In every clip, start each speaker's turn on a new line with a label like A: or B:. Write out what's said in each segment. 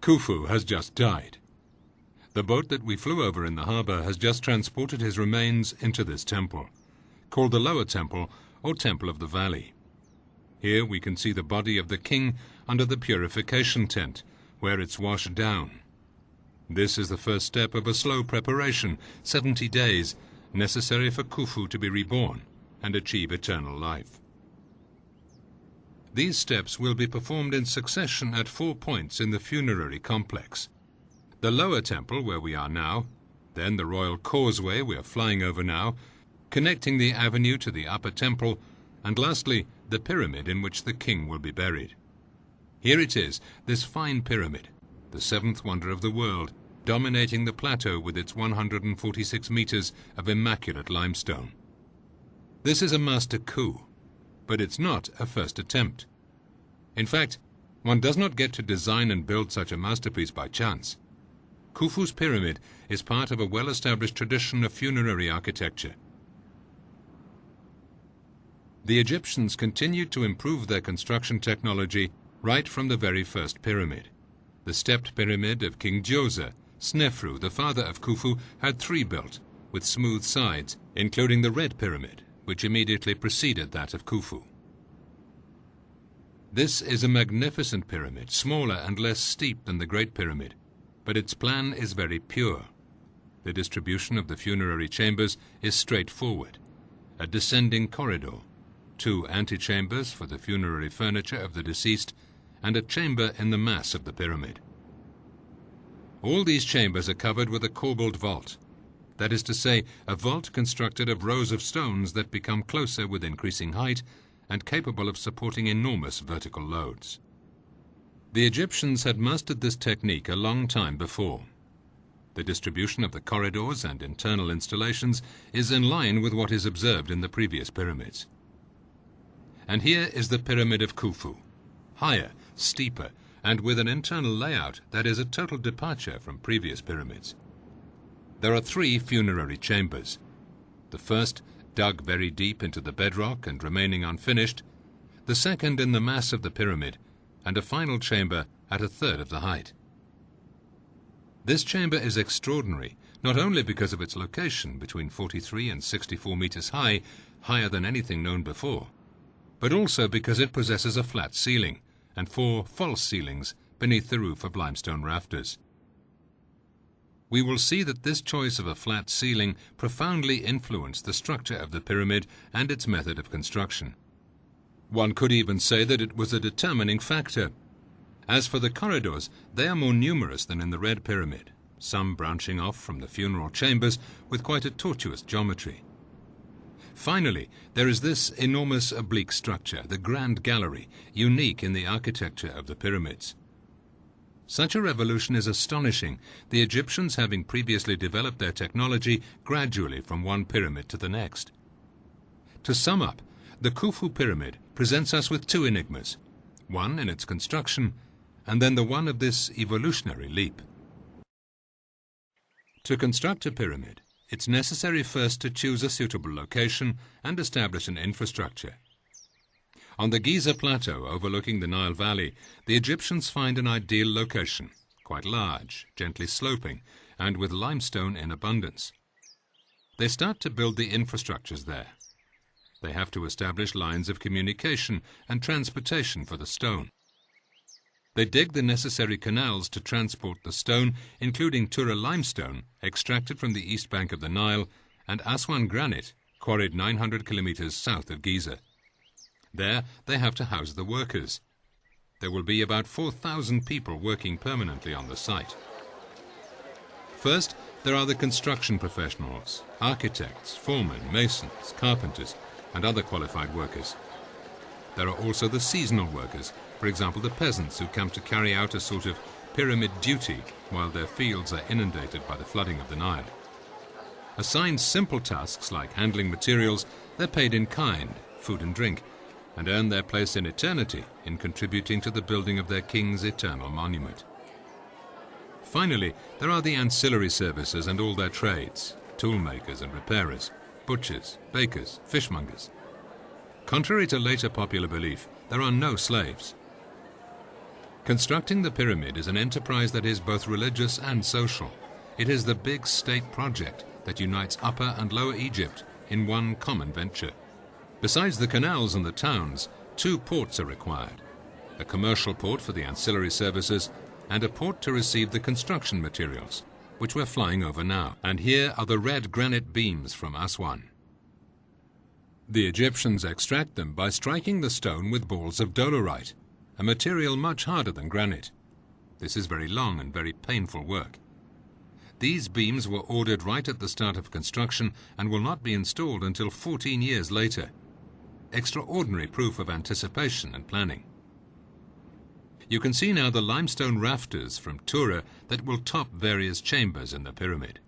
A: Khufu has just died. The boat that we flew over in the harbour has just transported his remains into this temple, called the Lower Temple or Temple of the Valley. Here we can see the body of the king under the purification tent, where it's washed down. This is the first step of a slow preparation, 70 days, necessary for Khufu to be reborn and achieve eternal life. These steps will be performed in succession at 4 points in the funerary complex. The Lower Temple, where we are now, then the Royal Causeway we are flying over now, connecting the avenue to the Upper Temple, and lastly, the pyramid in which the king will be buried. Here it is, this fine pyramid, the seventh wonder of the world, dominating the plateau with its 146 meters of immaculate limestone. This is a master coup, but it's not a first attempt. In fact, one does not get to design and build such a masterpiece by chance. Khufu's pyramid is part of a well-established tradition of funerary architecture. The Egyptians continued to improve their construction technology right from the very first pyramid. The stepped pyramid of King Djoser, Snefru, the father of Khufu, had 3 built, with smooth sides, including the Red Pyramid, which immediately preceded that of Khufu. This is a magnificent pyramid, smaller and less steep than the Great Pyramid, but its plan is very pure. The distribution of the funerary chambers is straightforward. A descending corridor, 2 antechambers for the funerary furniture of the deceased, and a chamber in the mass of the pyramid. All these chambers are covered with a corbelled vault, that is to say, a vault constructed of rows of stones that become closer with increasing height and capable of supporting enormous vertical loads. The Egyptians had mastered this technique a long time before. The distribution of the corridors and internal installations is in line with what is observed in the previous pyramids. And here is the Pyramid of Khufu, higher, steeper, and with an internal layout that is a total departure from previous pyramids. There are 3 funerary chambers. The first, dug very deep into the bedrock and remaining unfinished, the second in the mass of the pyramid, and a final chamber at 1/3 of the height. This chamber is extraordinary, not only because of its location between 43 and 64 meters high, higher than anything known before, but also because it possesses a flat ceiling and 4 false ceilings beneath the roof of limestone rafters. We will see that this choice of a flat ceiling profoundly influenced the structure of the pyramid and its method of construction. One could even say that it was a determining factor. As for the corridors, they are more numerous than in the Red Pyramid, some branching off from the funeral chambers with quite a tortuous geometry. Finally, there is this enormous oblique structure, the Grand Gallery, unique in the architecture of the pyramids. Such a revolution is astonishing, the Egyptians having previously developed their technology gradually from one pyramid to the next. To sum up, the Khufu pyramid presents us with 2 enigmas, one in its construction, and then the one of this evolutionary leap. To construct a pyramid, it's necessary first to choose a suitable location and establish an infrastructure. On the Giza Plateau overlooking the Nile Valley, the Egyptians find an ideal location, quite large, gently sloping, and with limestone in abundance. They start to build the infrastructures there. They have to establish lines of communication and transportation for the stone. They dig the necessary canals to transport the stone, including Tura limestone, extracted from the east bank of the Nile, and Aswan granite, quarried 900 kilometers south of Giza. There, they have to house the workers. There will be about 4,000 people working permanently on the site. First, there are the construction professionals, architects, foremen, masons, carpenters, and other qualified workers. There are also the seasonal workers, for example the peasants who come to carry out a sort of pyramid duty while their fields are inundated by the flooding of the Nile. Assigned simple tasks like handling materials, they're paid in kind, food and drink, and earn their place in eternity in contributing to the building of their king's eternal monument. Finally, there are the ancillary services and all their trades, toolmakers and repairers, butchers, bakers, fishmongers. Contrary to later popular belief, there are no slaves. Constructing the pyramid is an enterprise that is both religious and social. It is the big state project that unites Upper and Lower Egypt in one common venture. Besides the canals and the towns, 2 ports are required: a commercial port for the ancillary services and a port to receive the construction materials, which we're flying over now. And here are the red granite beams from Aswan. The Egyptians extract them by striking the stone with balls of dolerite, a material much harder than granite. This is very long and very painful work. These beams were ordered right at the start of construction and will not be installed until 14 years later. Extraordinary proof of anticipation and planning. You can see now the limestone rafters from Tura that will top various chambers in the pyramid.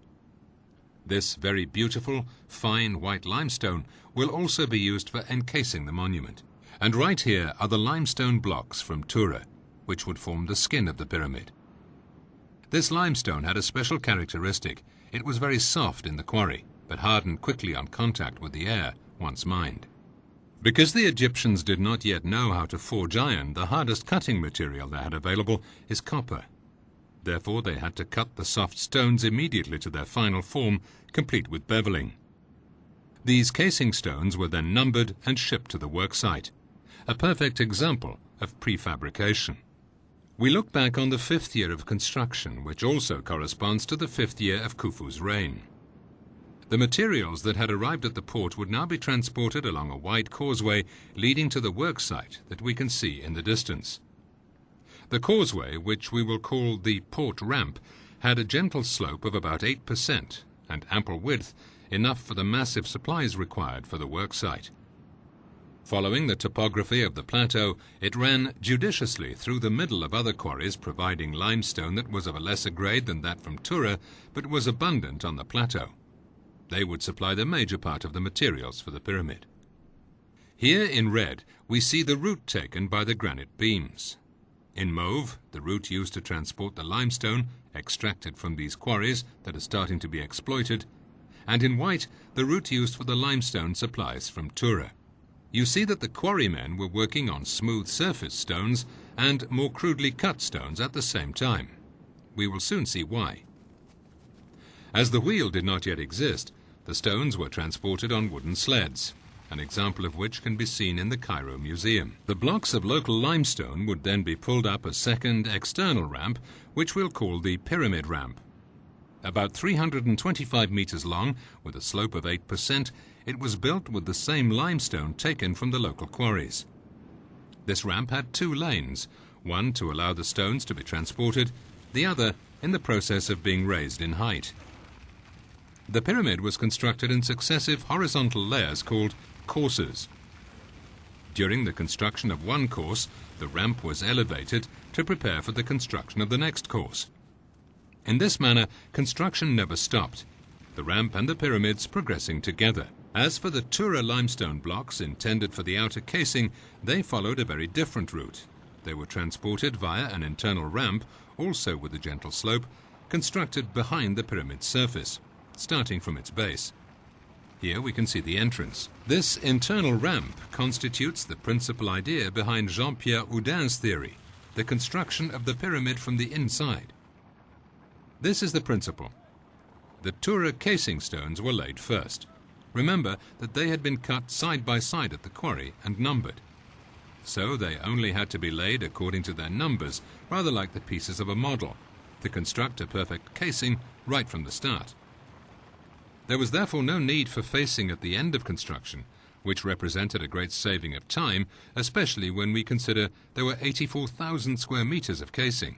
A: This very beautiful, fine white limestone will also be used for encasing the monument. And right here are the limestone blocks from Tura, which would form the skin of the pyramid. This limestone had a special characteristic. It was very soft in the quarry, but hardened quickly on contact with the air once mined. Because the Egyptians did not yet know how to forge iron, the hardest cutting material they had available is copper. Therefore, they had to cut the soft stones immediately to their final form, complete with beveling. These casing stones were then numbered and shipped to the work site, a perfect example of prefabrication. We look back on the 5th year of construction, which also corresponds to the 5th year of Khufu's reign. The materials that had arrived at the port would now be transported along a wide causeway leading to the work site that we can see in the distance. The causeway, which we will call the port ramp, had a gentle slope of about 8% and ample width, enough for the massive supplies required for the work site. Following the topography of the plateau, it ran judiciously through the middle of other quarries, providing limestone that was of a lesser grade than that from Tura, but was abundant on the plateau. They would supply the major part of the materials for the pyramid. Here in red, we see the route taken by the granite beams. In mauve, the route used to transport the limestone extracted from these quarries that are starting to be exploited, and in white, the route used for the limestone supplies from Tura. You see that the quarrymen were working on smooth surface stones and more crudely cut stones at the same time. We will soon see why. As the wheel did not yet exist, the stones were transported on wooden sleds, an example of which can be seen in the Cairo Museum. The blocks of local limestone would then be pulled up a second external ramp, which we'll call the pyramid ramp. About 325 meters long, with a slope of 8%, it was built with the same limestone taken from the local quarries. This ramp had 2 lanes, one to allow the stones to be transported, the other in the process of being raised in height. The pyramid was constructed in successive horizontal layers called courses. During the construction of one course, the ramp was elevated to prepare for the construction of the next course. In this manner, construction never stopped, the ramp and the pyramids progressing together. As for the Tura limestone blocks intended for the outer casing, they followed a very different route. They were transported via an internal ramp, also with a gentle slope, constructed behind the pyramid's surface, starting from its base. Here we can see the entrance. This internal ramp constitutes the principal idea behind Jean-Pierre Houdin's theory, the construction of the pyramid from the inside. This is the principle. The Tura casing stones were laid first. Remember that they had been cut side by side at the quarry and numbered. So they only had to be laid according to their numbers, rather like the pieces of a model, to construct a perfect casing right from the start. There was therefore no need for facing at the end of construction, which represented a great saving of time, especially when we consider there were 84,000 square meters of casing.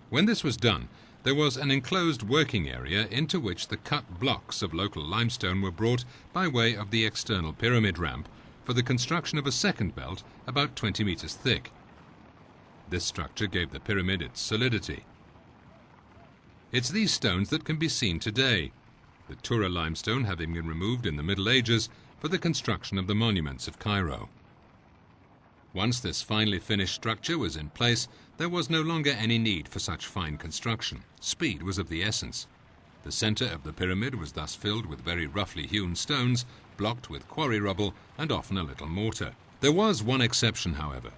A: When this was done, there was an enclosed working area into which the cut blocks of local limestone were brought by way of the external pyramid ramp for the construction of a second belt about 20 meters thick. This structure gave the pyramid its solidity. It's these stones that can be seen today, the Tura limestone having been removed in the Middle Ages for the construction of the monuments of Cairo. Once this finely finished structure was in place, there was no longer any need for such fine construction. Speed was of the essence. The center of the pyramid was thus filled with very roughly hewn stones, blocked with quarry rubble and often a little mortar. There was one exception, however.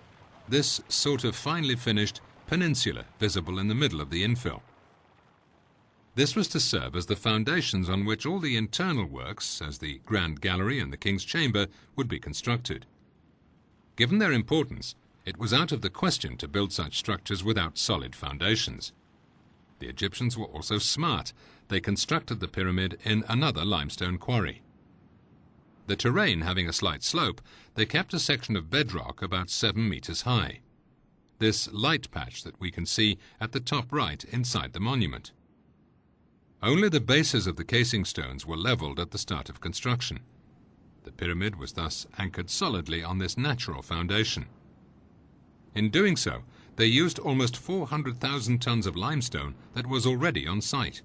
A: this sort of finely finished peninsula visible in the middle of the infill. This was to serve as the foundations on which all the internal works, as the Grand Gallery and the King's Chamber, would be constructed. Given their importance, it was out of the question to build such structures without solid foundations. The Egyptians were also smart. They constructed the pyramid in another limestone quarry. The terrain having a slight slope, they kept a section of bedrock about 7 meters high. This light patch that we can see at the top right inside the monument. Only the bases of the casing stones were leveled at the start of construction. The pyramid was thus anchored solidly on this natural foundation. In doing so, they used almost 400,000 tons of limestone that was already on site.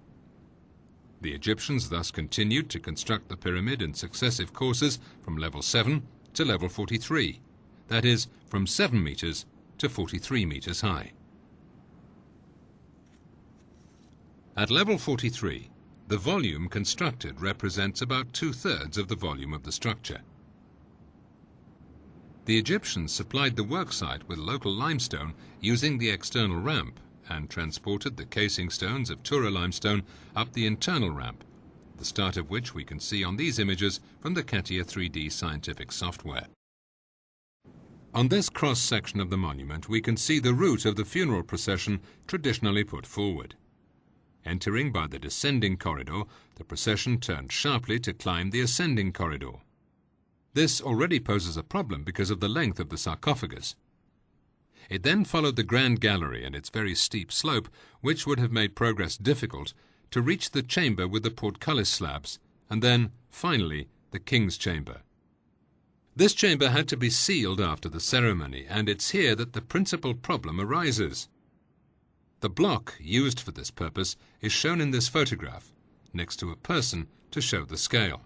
A: The Egyptians thus continued to construct the pyramid in successive courses from level 7 to level 43, that is, from 7 meters to 43 meters high. At level 43, the volume constructed represents about 2/3 of the volume of the structure. The Egyptians supplied the worksite with local limestone using the external ramp and transported the casing stones of Tura limestone up the internal ramp, the start of which we can see on these images from the CATIA 3D scientific software. On this cross-section of the monument we can see the route of the funeral procession traditionally put forward. Entering by the descending corridor, the procession turned sharply to climb the ascending corridor. This already poses a problem because of the length of the sarcophagus. It then followed the Grand Gallery and its very steep slope, which would have made progress difficult, to reach the chamber with the portcullis slabs, and then, finally, the King's Chamber. This chamber had to be sealed after the ceremony, and it's here that the principal problem arises. The block used for this purpose is shown in this photograph, next to a person to show the scale.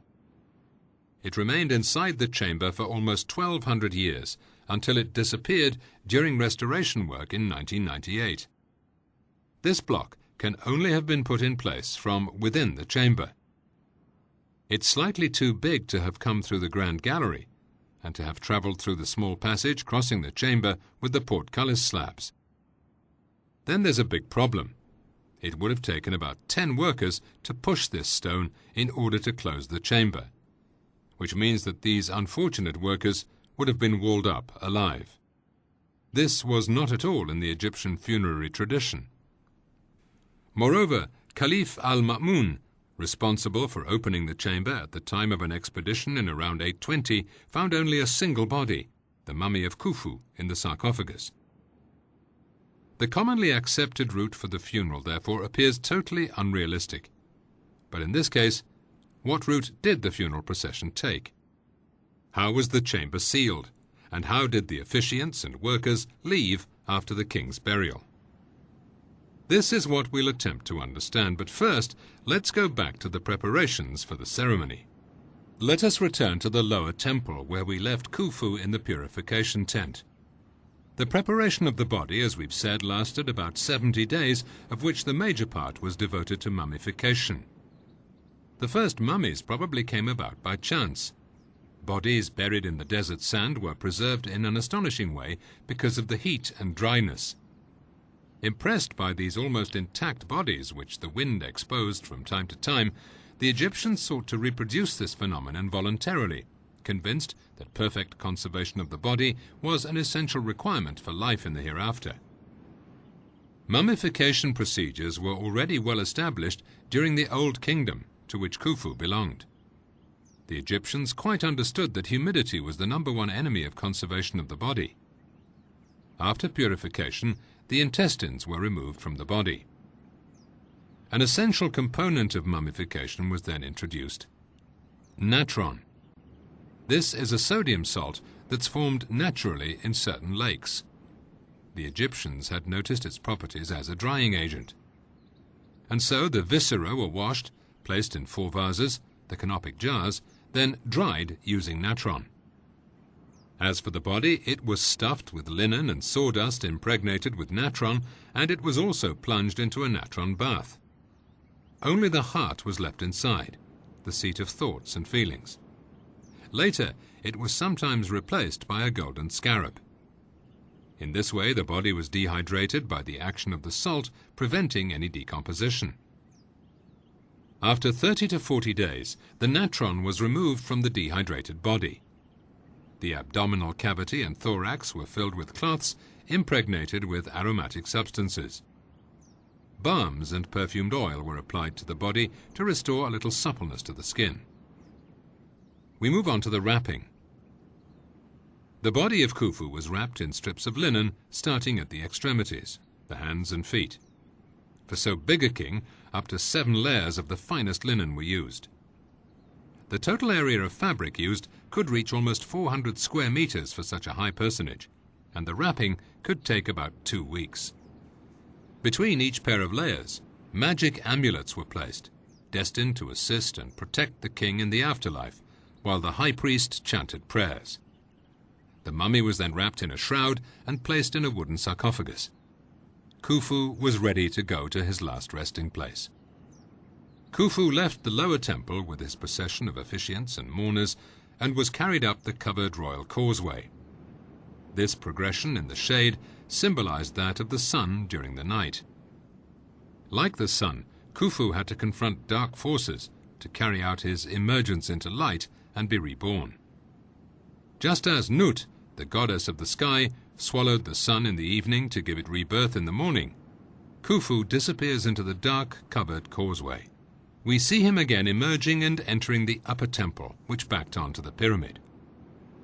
A: It remained inside the chamber for almost 1,200 years, until it disappeared during restoration work in 1998. This block can only have been put in place from within the chamber. It's slightly too big to have come through the Grand Gallery, and to have travelled through the small passage crossing the chamber with the portcullis slabs. Then there's a big problem. It would have taken about 10 workers to push this stone in order to close the chamber, which means that these unfortunate workers would have been walled up alive. This was not at all in the Egyptian funerary tradition. Moreover, Caliph al-Ma'mun, responsible for opening the chamber at the time of an expedition in around 820, found only a single body, the mummy of Khufu, in the sarcophagus. The commonly accepted route for the funeral, therefore, appears totally unrealistic. But in this case, what route did the funeral procession take? How was the chamber sealed? And how did the officiants and workers leave after the king's burial? This is what we'll attempt to understand, but first, let's go back to the preparations for the ceremony. Let us return to the lower temple, where we left Khufu in the purification tent. The preparation of the body, as we've said, lasted about 70 days, of which the major part was devoted to mummification. The first mummies probably came about by chance. Bodies buried in the desert sand were preserved in an astonishing way because of the heat and dryness. Impressed by these almost intact bodies, which the wind exposed from time to time, the Egyptians sought to reproduce this phenomenon voluntarily, convinced that perfect conservation of the body was an essential requirement for life in the hereafter. Mummification procedures were already well established during the Old Kingdom, to which Khufu belonged. The Egyptians quite understood that humidity was the #1 enemy of conservation of the body. After purification, the intestines were removed from the body. An essential component of mummification was then introduced: natron. This is a sodium salt that's formed naturally in certain lakes. The Egyptians had noticed its properties as a drying agent. And so the viscera were washed, placed in 4 vases, the canopic jars, then dried using natron. As for the body, it was stuffed with linen and sawdust impregnated with natron, and it was also plunged into a natron bath. Only the heart was left inside, the seat of thoughts and feelings. Later, it was sometimes replaced by a golden scarab. In this way, the body was dehydrated by the action of the salt, preventing any decomposition. After 30 to 40 days, the natron was removed from the dehydrated body. The abdominal cavity and thorax were filled with cloths impregnated with aromatic substances. Balms and perfumed oil were applied to the body to restore a little suppleness to the skin. We move on to the wrapping. The body of Khufu was wrapped in strips of linen, starting at the extremities, the hands and feet. For so big a king, up to 7 layers of the finest linen were used. The total area of fabric used could reach almost 400 square meters for such a high personage, and the wrapping could take about 2 weeks. Between each pair of layers, magic amulets were placed, destined to assist and protect the king in the afterlife, while the high priest chanted prayers. The mummy was then wrapped in a shroud and placed in a wooden sarcophagus. Khufu was ready to go to his last resting place. Khufu left the lower temple with his procession of officiants and mourners and was carried up the covered royal causeway. This progression in the shade symbolized that of the sun during the night. Like the sun, Khufu had to confront dark forces to carry out his emergence into light and be reborn. Just as Nut, the goddess of the sky, swallowed the sun in the evening to give it rebirth in the morning, Khufu disappears into the dark, covered causeway. We see him again emerging and entering the upper temple, which backed onto the pyramid.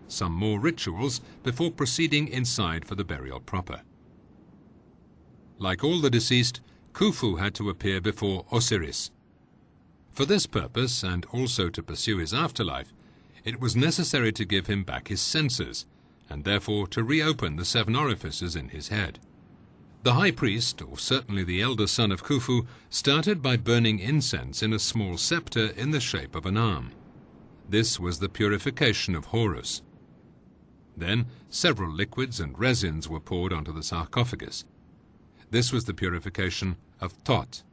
A: Some more rituals before proceeding inside for the burial proper. Like all the deceased, Khufu had to appear before Osiris. For this purpose, and also to pursue his afterlife, it was necessary to give him back his senses, and therefore to reopen the 7 orifices in his head. The high priest, or certainly the elder son of Khufu, started by burning incense in a small scepter in the shape of an arm. This was the purification of Horus. Then several liquids and resins were poured onto the sarcophagus. This was the purification of Thoth.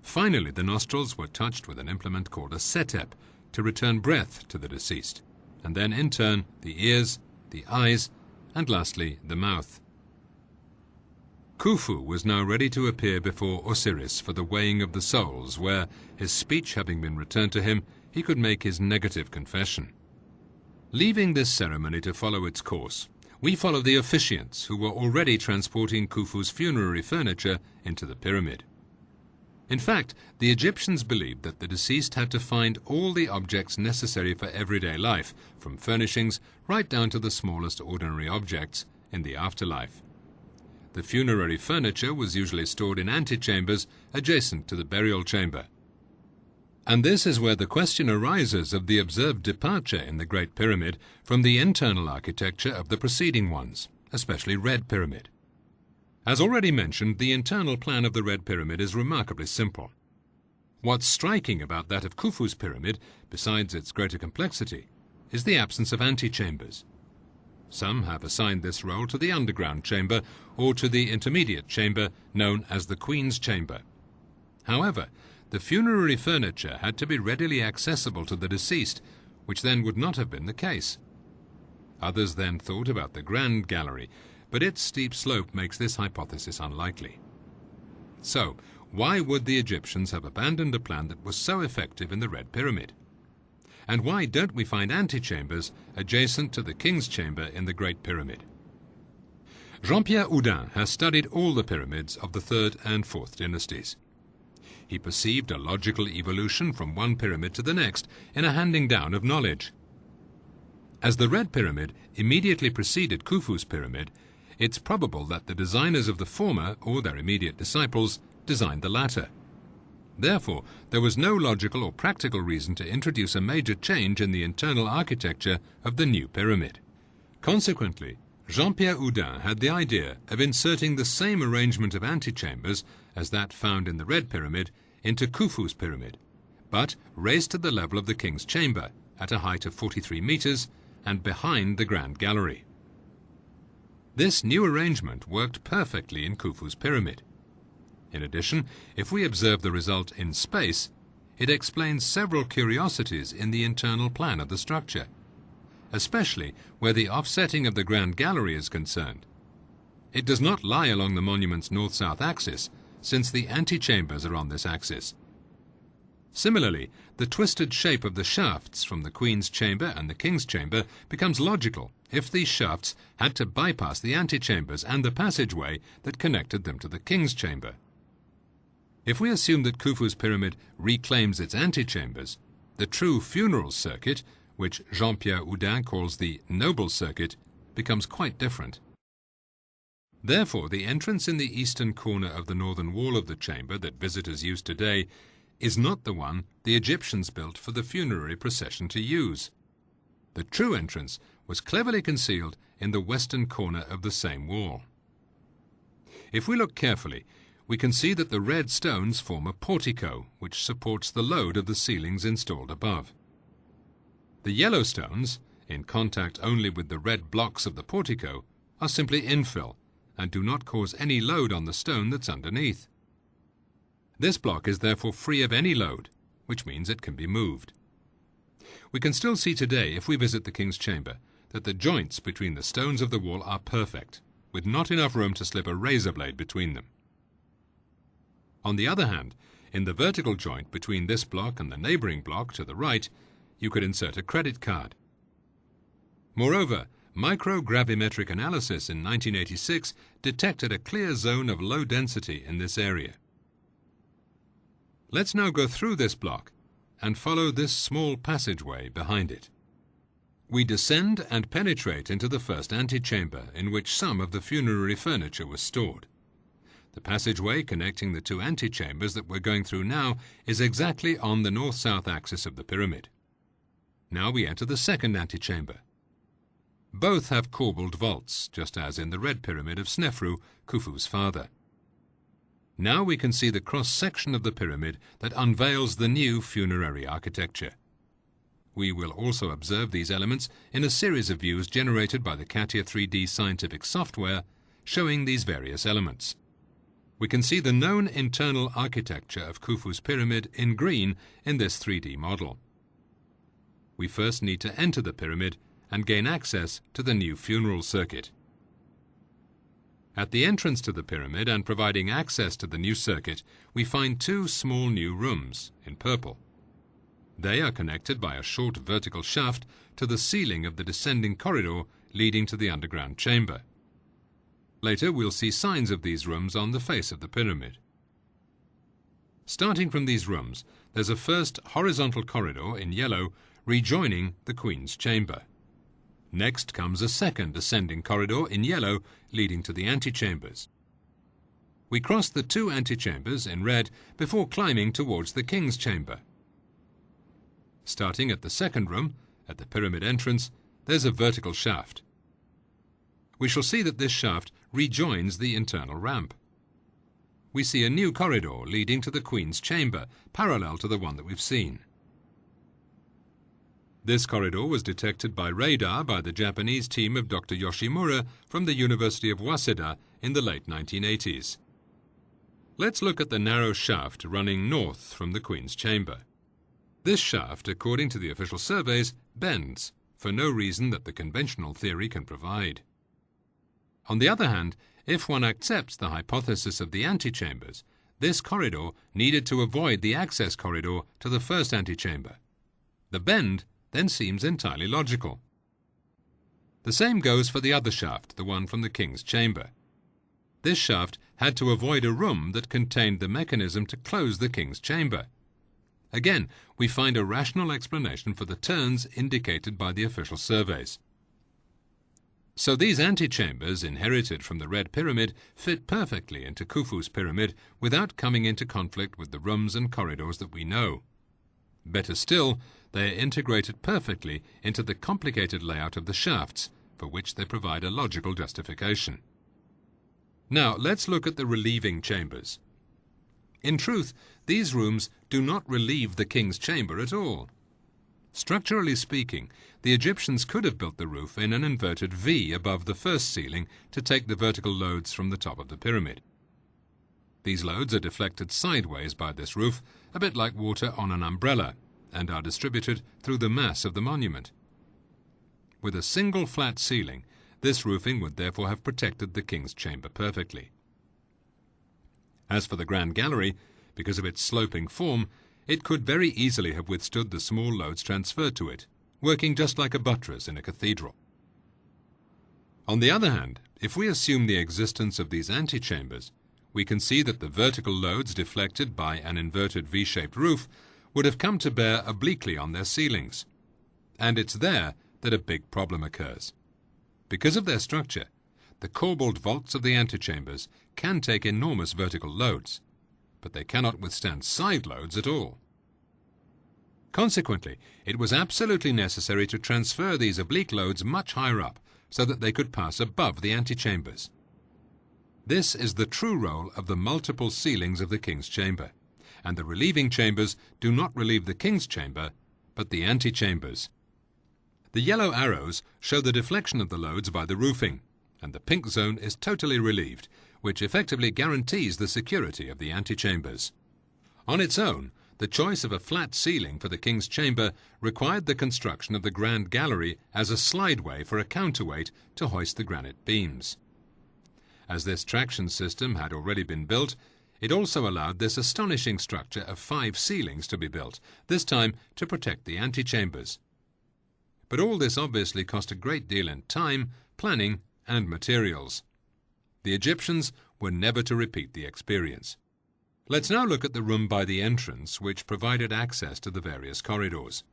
A: Finally, the nostrils were touched with an implement called a setep to return breath to the deceased, and then in turn the ears, the eyes, and lastly the mouth. Khufu was now ready to appear before Osiris for the weighing of the souls, where, his speech having been returned to him, he could make his negative confession. Leaving this ceremony to follow its course, we follow the officiants who were already transporting Khufu's funerary furniture into the pyramid. In fact, the Egyptians believed that the deceased had to find all the objects necessary for everyday life, from furnishings right down to the smallest ordinary objects, in the afterlife. The funerary furniture was usually stored in antechambers adjacent to the burial chamber. And this is where the question arises of the observed departure in the Great Pyramid from the internal architecture of the preceding ones, especially Red Pyramid. As already mentioned, the internal plan of the Red Pyramid is remarkably simple. What's striking about that of Khufu's pyramid, besides its greater complexity, is the absence of antechambers. Some have assigned this role to the underground chamber or to the intermediate chamber known as the Queen's Chamber. However, the funerary furniture had to be readily accessible to the deceased, which then would not have been the case. Others then thought about the Grand Gallery, but its steep slope makes this hypothesis unlikely. So, why would the Egyptians have abandoned a plan that was so effective in the Red Pyramid? And why don't we find antechambers adjacent to the King's Chamber in the Great Pyramid? Jean-Pierre Houdin has studied all the pyramids of the 3rd and 4th dynasties. He perceived a logical evolution from one pyramid to the next in a handing down of knowledge. As the Red Pyramid immediately preceded Khufu's pyramid, it's probable that the designers of the former, or their immediate disciples, designed the latter. Therefore, there was no logical or practical reason to introduce a major change in the internal architecture of the new pyramid. Consequently, Jean-Pierre Houdin had the idea of inserting the same arrangement of antechambers as that found in the Red Pyramid into Khufu's pyramid, but raised to the level of the King's Chamber at a height of 43 meters and behind the Grand Gallery. This new arrangement worked perfectly in Khufu's pyramid. In addition, if we observe the result in space, it explains several curiosities in the internal plan of the structure, especially where the offsetting of the Grand Gallery is concerned, It does not lie along the monument's north-south axis, since the antechambers are on this axis. Similarly, the twisted shape of the shafts from the Queen's chamber and the King's chamber becomes logical if these shafts had to bypass the antechambers and the passageway that connected them to the King's chamber. If we assume that Khufu's pyramid reclaims its antechambers, the true funeral circuit, which Jean-Pierre Houdin calls the noble circuit, becomes quite different. Therefore, the entrance in the eastern corner of the northern wall of the chamber that visitors use today is not the one the Egyptians built for the funerary procession to use. The true entrance was cleverly concealed in the western corner of the same wall. If we look carefully, we can see that the red stones form a portico which supports the load of the ceilings installed above. The yellow stones, in contact only with the red blocks of the portico, are simply infill and do not cause any load on the stone that's underneath. This block is therefore free of any load, which means it can be moved. We can still see today, if we visit the King's chamber, that the joints between the stones of the wall are perfect, with not enough room to slip a razor blade between them. On the other hand, in the vertical joint between this block and the neighbouring block to the right, you could insert a credit card. Moreover, microgravimetric analysis in 1986 detected a clear zone of low density in this area. Let's now go through this block and follow this small passageway behind it. We descend and penetrate into the first antechamber, in which some of the funerary furniture was stored. The passageway connecting the two antechambers that we're going through now is exactly on the north-south axis of the pyramid. Now we enter the second antechamber. Both have corbelled vaults, just as in the Red Pyramid of Snefru, Khufu's father. Now we can see the cross-section of the pyramid that unveils the new funerary architecture. We will also observe these elements in a series of views generated by the CATIA 3D scientific software showing these various elements. We can see the known internal architecture of Khufu's pyramid in green in this 3D model. We first need to enter the pyramid and gain access to the new funeral circuit. At the entrance to the pyramid and providing access to the new circuit, we find two small new rooms in purple. They are connected by a short vertical shaft to the ceiling of the descending corridor leading to the underground chamber. Later, we'll see signs of these rooms on the face of the pyramid. Starting from these rooms, there's a first horizontal corridor in yellow rejoining the Queen's chamber. Next comes a second ascending corridor in yellow leading to the antechambers. We cross the two antechambers in red before climbing towards the King's chamber. Starting at the second room, at the pyramid entrance, there's a vertical shaft. We shall see that this shaft rejoins the internal ramp. We see a new corridor leading to the Queen's chamber, parallel to the one that we've seen. This corridor was detected by radar by the Japanese team of Dr. Yoshimura from the University of Waseda in the late 1980s. Let's look at the narrow shaft running north from the Queen's chamber. This shaft, according to the official surveys, bends, for no reason that the conventional theory can provide. On the other hand, if one accepts the hypothesis of the antechambers, this corridor needed to avoid the access corridor to the first antechamber. The bend then seems entirely logical. The same goes for the other shaft, the one from the King's chamber. This shaft had to avoid a room that contained the mechanism to close the King's chamber. Again, we find a rational explanation for the turns indicated by the official surveys. So these antechambers, inherited from the Red Pyramid, fit perfectly into Khufu's pyramid without coming into conflict with the rooms and corridors that we know. Better still, they are integrated perfectly into the complicated layout of the shafts, for which they provide a logical justification. Now, let's look at the relieving chambers. In truth, these rooms do not relieve the King's chamber at all. Structurally speaking, the Egyptians could have built the roof in an inverted V above the first ceiling to take the vertical loads from the top of the pyramid. These loads are deflected sideways by this roof, a bit like water on an umbrella, and are distributed through the mass of the monument. With a single flat ceiling, This roofing would therefore have protected the king's chamber perfectly. As for the Grand Gallery, because of its sloping form, it could very easily have withstood the small loads transferred to it, working just like a buttress in a cathedral. On the other hand, if we assume the existence of these antechambers, we can see that the vertical loads deflected by an inverted V-shaped roof would have come to bear obliquely on their ceilings. And it's there that a big problem occurs. Because of their structure, the corbelled vaults of the antechambers can take enormous vertical loads, but they cannot withstand side loads at all. Consequently, it was absolutely necessary to transfer these oblique loads much higher up so that they could pass above the antechambers. This is the true role of the multiple ceilings of the king's chamber, and the relieving chambers do not relieve the king's chamber, but the antechambers. The yellow arrows show the deflection of the loads by the roofing, and the pink zone is totally relieved, which effectively guarantees the security of the antechambers. On its own, the choice of a flat ceiling for the king's chamber required the construction of the Grand Gallery as a slideway for a counterweight to hoist the granite beams. As this traction system had already been built, it also allowed this astonishing structure of 5 ceilings to be built, this time to protect the antechambers. But all this obviously cost a great deal in time, planning, and materials. The Egyptians were never to repeat the experience. Let's now look at the room by the entrance, which provided access to the various corridors.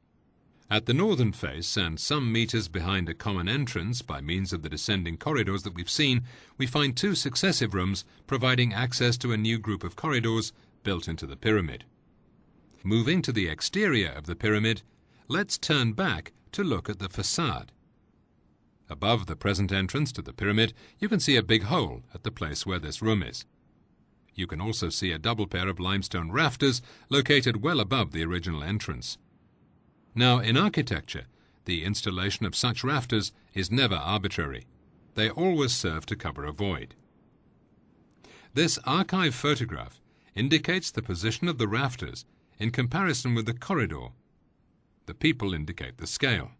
A: At the northern face, and some meters behind a common entrance by means of the descending corridors that we've seen, we find 2 successive rooms providing access to a new group of corridors built into the pyramid. Moving to the exterior of the pyramid, let's turn back to look at the facade. Above the present entrance to the pyramid, you can see a big hole at the place where this room is. You can also see a double pair of limestone rafters located well above the original entrance. Now, in architecture, the installation of such rafters is never arbitrary. They always serve to cover a void. This archive photograph indicates the position of the rafters in comparison with the corridor. The people indicate the scale.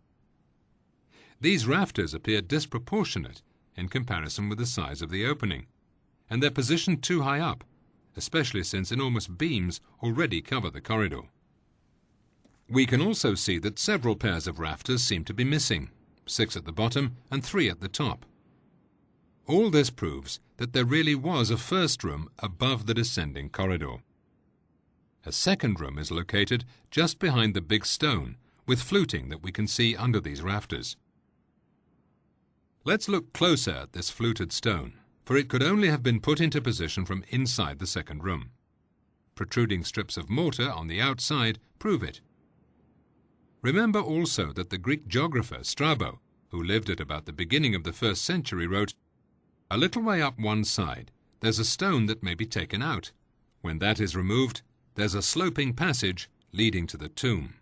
A: These rafters appear disproportionate in comparison with the size of the opening, and they're positioned too high up, especially since enormous beams already cover the corridor. We can also see that several pairs of rafters seem to be missing, 6 at the bottom and 3 at the top. All this proves that there really was a first room above the descending corridor. A second room is located just behind the big stone, with fluting that we can see under these rafters. Let's look closer at this fluted stone, for it could only have been put into position from inside the second room. Protruding strips of mortar on the outside prove it. Remember also that the Greek geographer Strabo, who lived at about the beginning of the 1st century, wrote, "A little way up one side, there's a stone that may be taken out. When that is removed, there's a sloping passage leading to the tomb."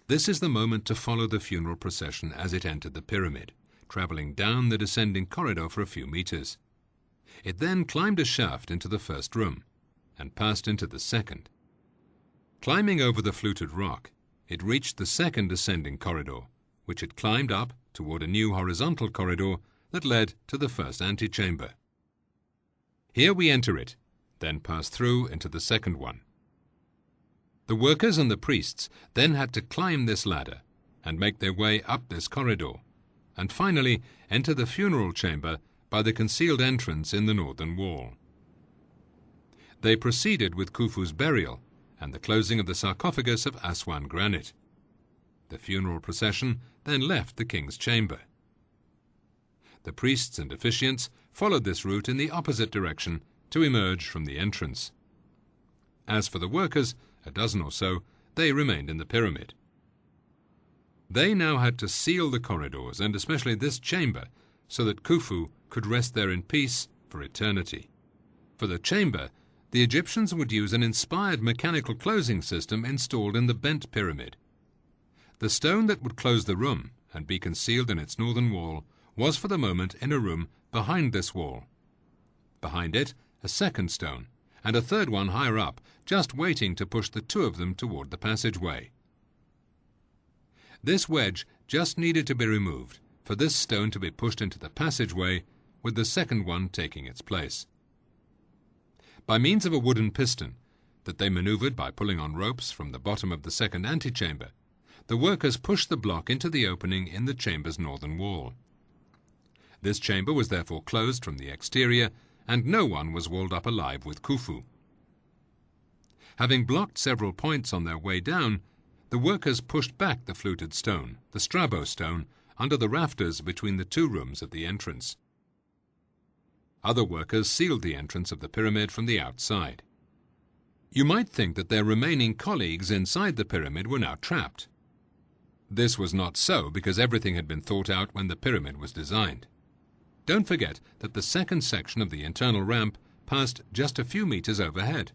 A: This is the moment to follow the funeral procession as it entered the pyramid, travelling down the descending corridor for a few meters. It then climbed a shaft into the first room, and passed into the second. Climbing over the fluted rock, it reached the second ascending corridor, which it climbed up toward a new horizontal corridor that led to the first antechamber. Here we enter it, then pass through into the second one. The workers and the priests then had to climb this ladder and make their way up this corridor, and finally enter the funeral chamber by the concealed entrance in the northern wall. They proceeded with Khufu's burial and the closing of the sarcophagus of Aswan granite. The funeral procession then left the king's chamber. The priests and officiants followed this route in the opposite direction to emerge from the entrance. As for the workers, a dozen or so, they remained in the pyramid. They now had to seal the corridors, and especially this chamber, so that Khufu could rest there in peace for eternity. For the chamber, the Egyptians would use an inspired mechanical closing system installed in the bent pyramid. The stone that would close the room and be concealed in its northern wall was for the moment in a room behind this wall. Behind it, a second stone, and a third one higher up, just waiting to push the 2 of them toward the passageway. This wedge just needed to be removed for this stone to be pushed into the passageway, with the second one taking its place. By means of a wooden piston that they manoeuvred by pulling on ropes from the bottom of the second antechamber, the workers pushed the block into the opening in the chamber's northern wall. This chamber was therefore closed from the exterior, and no one was walled up alive with Khufu. Having blocked several points on their way down, the workers pushed back the fluted stone, the Strabo stone, under the rafters between the two rooms at the entrance. Other workers sealed the entrance of the pyramid from the outside. You might think that their remaining colleagues inside the pyramid were now trapped. This was not so, because everything had been thought out when the pyramid was designed. Don't forget that the second section of the internal ramp passed just a few meters overhead.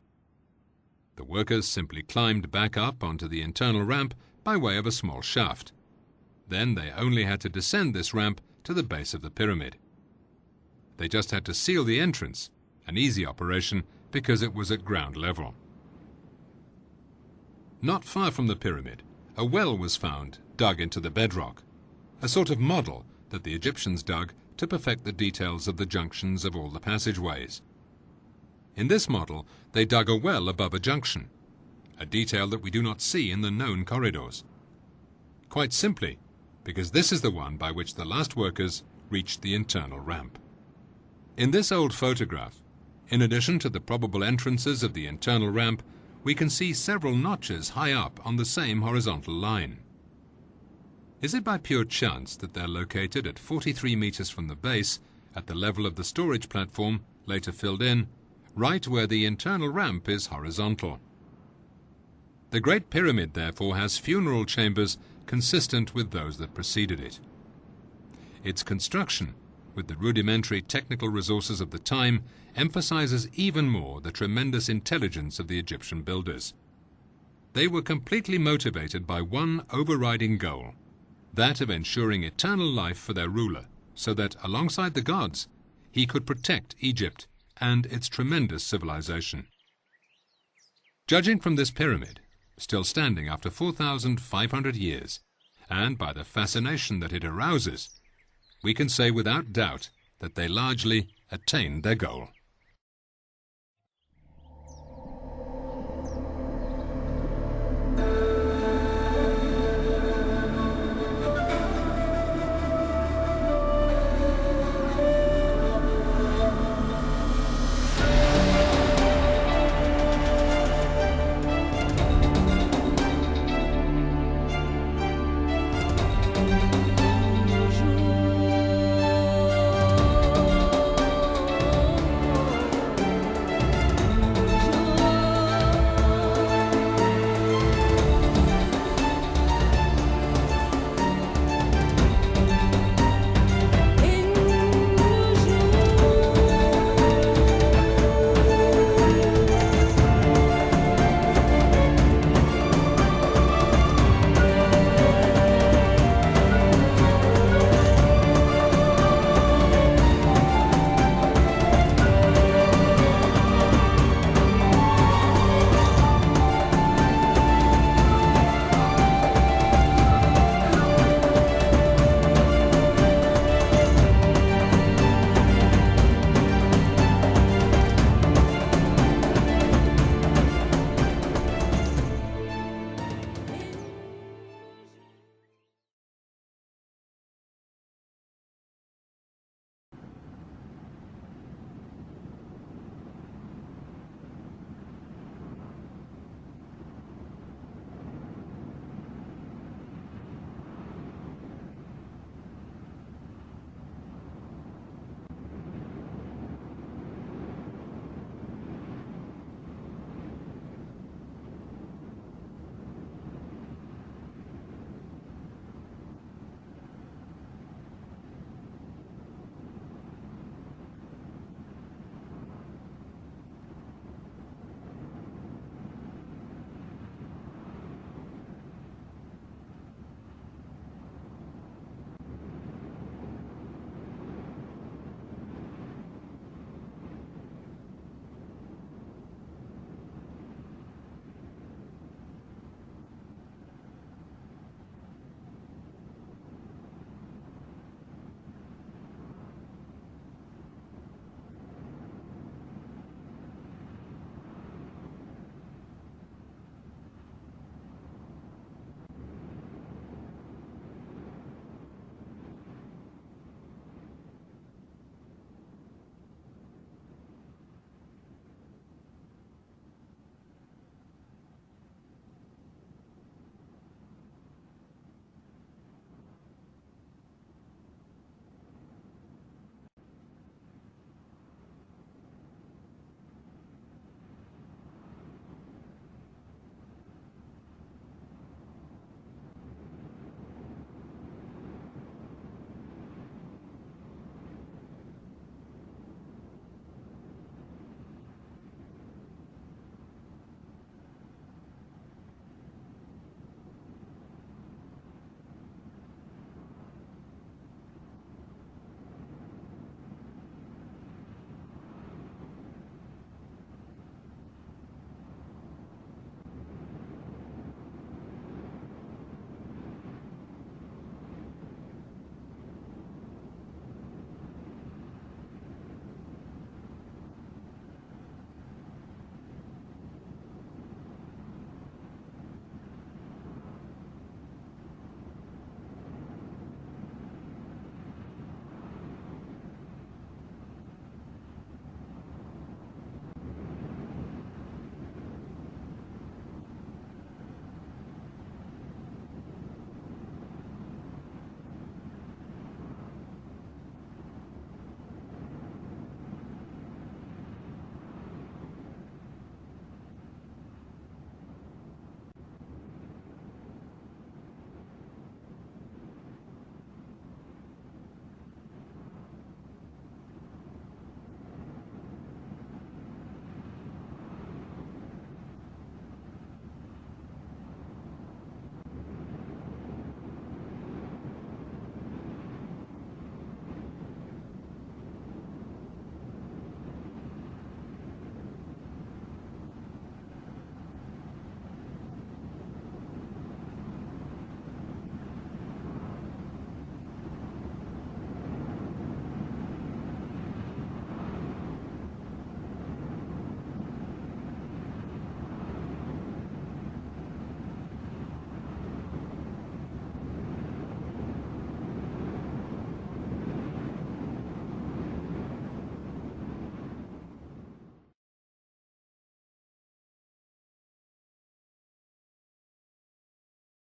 A: The workers simply climbed back up onto the internal ramp by way of a small shaft. Then they only had to descend this ramp to the base of the pyramid. They just had to seal the entrance, an easy operation because it was at ground level. Not far from the pyramid, a well was found dug into the bedrock, a sort of model that the Egyptians dug to perfect the details of the junctions of all the passageways. In this model, they dug a well above a junction, a detail that we do not see in the known corridors. Quite simply, because this is the one by which the last workers reached the internal ramp. In this old photograph, in addition to the probable entrances of the internal ramp, we can see several notches high up on the same horizontal line. Is it by pure chance that they're located at 43 meters from the base, at the level of the storage platform, later filled in, right where the internal ramp is horizontal? The Great Pyramid, therefore, has funeral chambers consistent with those that preceded it. Its construction, with the rudimentary technical resources of the time, emphasizes even more the tremendous intelligence of the Egyptian builders. They were completely motivated by one overriding goal, that of ensuring eternal life for their ruler, so that, alongside the gods, he could protect Egypt and its tremendous civilization. Judging from this pyramid, still standing after 4,500 years, and by the fascination that it arouses, we can say without doubt that they largely attained their goal.